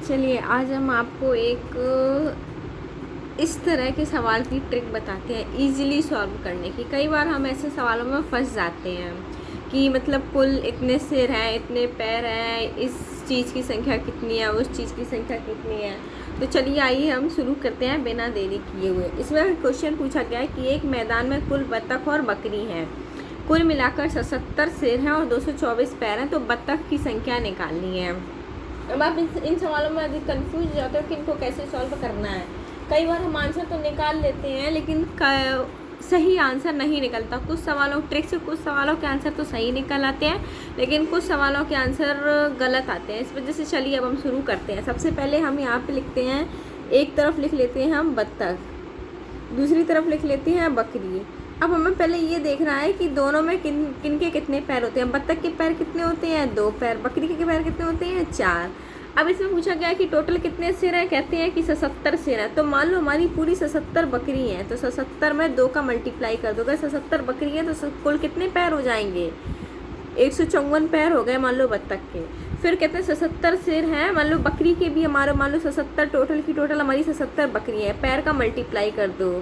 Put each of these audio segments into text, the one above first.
चलिए आज हम आपको एक इस तरह के सवाल की ट्रिक बताते हैं इजीली सॉल्व करने की। कई बार हम ऐसे सवालों में फंस जाते हैं कि मतलब कुल इतने सिर हैं, इतने पैर हैं, इस चीज़ की संख्या कितनी है, उस चीज़ की संख्या कितनी है। तो चलिए आइए हम शुरू करते हैं बिना देरी किए हुए। इसमें क्वेश्चन पूछा गया है कि एक मैदान में कुल बत्तख और बकरी हैं, कुल मिलाकर 77 सिर हैं और 224 पैर हैं, तो बत्तख की संख्या निकालनी है। अब आप इन सवालों में अधिक कंफ्यूज हो जाते हो कि इनको कैसे सॉल्व करना है। कई बार हम आंसर तो निकाल लेते हैं लेकिन सही आंसर नहीं निकलता। कुछ सवालों ट्रिक से कुछ सवालों के आंसर तो सही निकल आते हैं लेकिन कुछ सवालों के आंसर गलत आते हैं। इस वजह से चलिए अब हम शुरू करते हैं। सबसे पहले हम यहाँ पे लिखते हैं, एक तरफ लिख लेते हैं हम बत्तख, दूसरी तरफ लिख लेते हैं बकरी। अब हमें पहले ये देखना है कि दोनों में किन के कितने पैर होते हैं। बत्तख के पैर कितने होते हैं, 2 पैर। बकरी के पैर कितने होते हैं, 4। अब इसमें पूछा गया है कि टोटल कितने सिर हैं, कहते हैं कि 77 सिर हैं। तो मान लो हमारी पूरी 77 बकरी हैं, तो 77 में 2 का मल्टीप्लाई कर दो। अगर 77 बकरी हैं तो कुल कितने पैर हो जाएंगे, 154 पैर हो गए मान लो बत्तख के। फिर कहते हैं 77 सिर हैं, मान लो बकरी के भी हमारे मान लो 77 टोटल की टोटल हमारी 77 बकरी हैं, पैर का मल्टीप्लाई कर दो,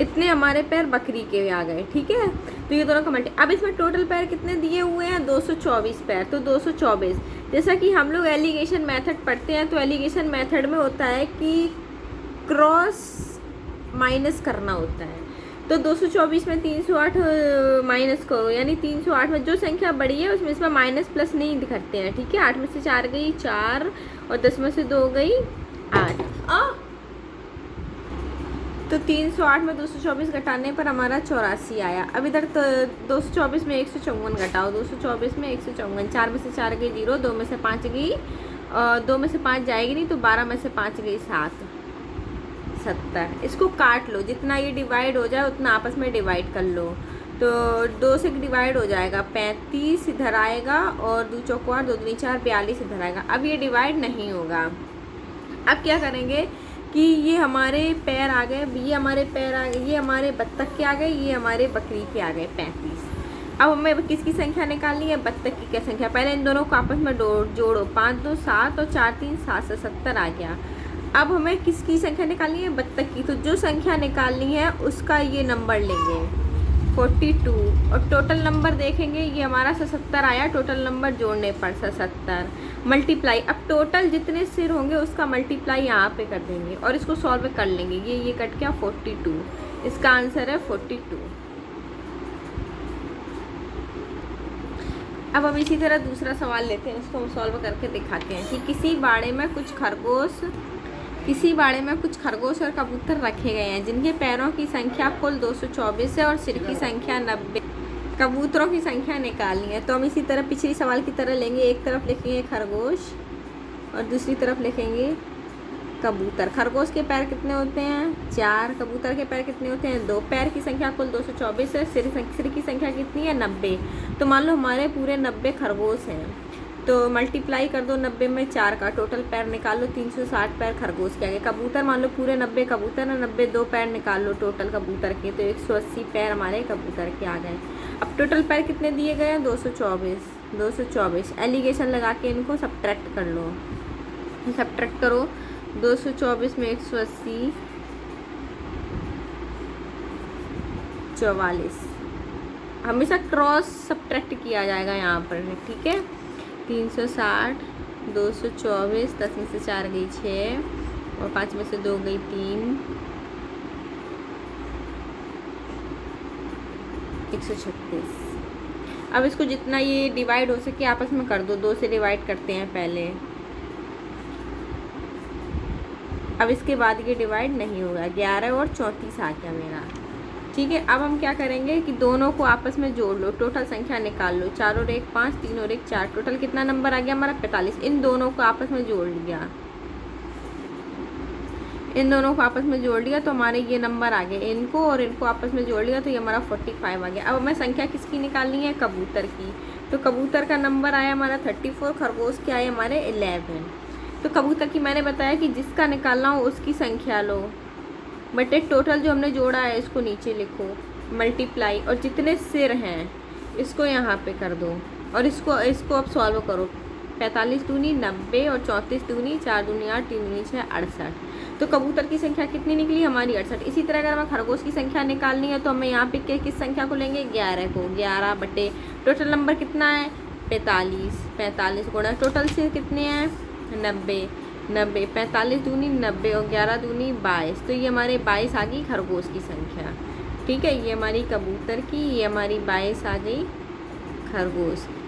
इतने हमारे पैर बकरी के आ गए। ठीक है, तो ये दोनों का मल्टी। अब इसमें टोटल पैर कितने दिए हुए हैं, 224 पैर। तो 224, जैसा कि हम लोग एलिगेशन मेथड पढ़ते हैं तो एलिगेशन मेथड में होता है कि क्रॉस माइनस करना होता है। तो 224 में 308 माइनस करो, यानी 308 में जो संख्या बड़ी है उसमें इसमें माइनस प्लस नहीं दिखाते हैं। ठीक है, 8 में से 4 गई 4 और 10 में से 2 गई 8। तो 308 में 224 घटाने पर हमारा 84 आया। अब इधर तो 224 में 154 घटाओ, 224 में 154, 4 में से 4 गई 0, 2 में से 5 गई 2 में से 5 जाएगी नहीं, तो 12 में से 5 गई 7, 70। इसको काट लो, जितना ये डिवाइड हो जाए उतना आपस में डिवाइड कर लो। तो 2 से डिवाइड हो जाएगा 35 इधर आएगा और 2 चौको 8, 2 दूनी 4, 42 इधर आएगा। अब ये डिवाइड नहीं होगा। अब क्या करेंगे कि ये हमारे पैर आ गए, ये हमारे पैर आ गए, ये हमारे बत्तख के आ गए, ये हमारे बकरी के आ गए 35। अब हमें किसकी संख्या निकालनी है, बत्तख की क्या संख्या। पहले इन दोनों को आपस में जोड़ो, 5 2 7 और 4 3 7 से 70 आ गया। अब हमें किसकी संख्या निकालनी है, बत्तख की। तो जो संख्या निकालनी है उसका ये नंबर लेंगे 42 और टोटल नंबर देखेंगे, ये हमारा 77 आया टोटल नंबर जोड़ने पर 77 मल्टीप्लाई। अब टोटल जितने सिर होंगे उसका मल्टीप्लाई यहाँ पे कर देंगे और इसको सॉल्व कर लेंगे। ये कट गया 42, इसका आंसर है 42। अब हम इसी तरह दूसरा सवाल लेते हैं, उसको हम सॉल्व करके दिखाते हैं कि किसी बाड़े में कुछ खरगोश और कबूतर रखे गए हैं जिनके पैरों की संख्या कुल 224 है और सिर की संख्या 90। कबूतरों की संख्या निकालनी है। तो हम इसी तरह पिछली सवाल की तरह लेंगे, एक तरफ लिखेंगे खरगोश और दूसरी तरफ लिखेंगे कबूतर। खरगोश के पैर कितने होते हैं, 4। कबूतर के पैर कितने होते हैं, 2। पैर की संख्या कुल 224 है, सिर की संख्या कितनी है, 90। तो मान लो हमारे पूरे 90 खरगोश हैं, तो मल्टीप्लाई कर दो 90 में 4 का, टोटल पैर निकाल लो, 360 पैर खरगोश के आ गए। कबूतर मान लो पूरे 90 कबूतर है, 90 2 पैर निकाल लो टोटल कबूतर के, तो 180 पैर हमारे कबूतर के आ गए। अब टोटल पैर कितने दिए गए हैं, 224। एलिगेशन लगा के इनको सब्ट्रैक्ट कर लो। सब्ट्रैक्ट करो, 224 में 180 44। हमेशा क्रॉस सब्ट्रैक्ट किया जाएगा यहाँ पर। ठीक है, 360 224, 10 में से 4 गई 6 और 5 में से 2 गई 3, 136। अब इसको जितना ये डिवाइड हो सके आपस में कर दो, 2 से डिवाइड करते हैं पहले। अब इसके बाद ये डिवाइड नहीं होगा, 11 और 34 आ गया मेरा। ठीक है, अब हम क्या करेंगे कि दोनों को आपस में जोड़ लो, टोटल संख्या निकाल लो, 4 और 1 5, 3 और 1 4, टोटल कितना नंबर आ गया हमारा 45। इन दोनों को आपस में जोड़ लिया, तो हमारे ये नंबर आ गए। इनको और इनको आपस में जोड़ लिया तो ये हमारा 45 आ गया। अब हमें संख्या किसकी निकालनी है, कबूतर की। तो कबूतर का नंबर आया हमारा 34, खरगोश के आए हमारे 11। तो कबूतर की मैंने बताया कि जिसका निकालना हो उसकी संख्या लो, बटे टोटल जो हमने जोड़ा है इसको नीचे लिखो, मल्टीप्लाई, और जितने सिर हैं इसको यहाँ पे कर दो और इसको अब सॉल्व करो। 45 दूनी 90 और 34 दूनी 4 दूनी 8 3 दूनी 6 68। तो कबूतर की संख्या कितनी निकली हमारी 68। इसी तरह अगर हमें खरगोश की संख्या निकालनी है तो हमें यहाँ पे किस संख्या को लेंगे 11 को, 11 बटे टोटल नंबर कितना है 45, 45 गुणा टोटल से कितने हैं 90, 90 45 दूनी 90 और 11 दूनी 22। तो ये हमारे 22 आ गई खरगोश की संख्या। ठीक है, ये हमारी कबूतर की, ये हमारी 22 आ गई खरगोश की।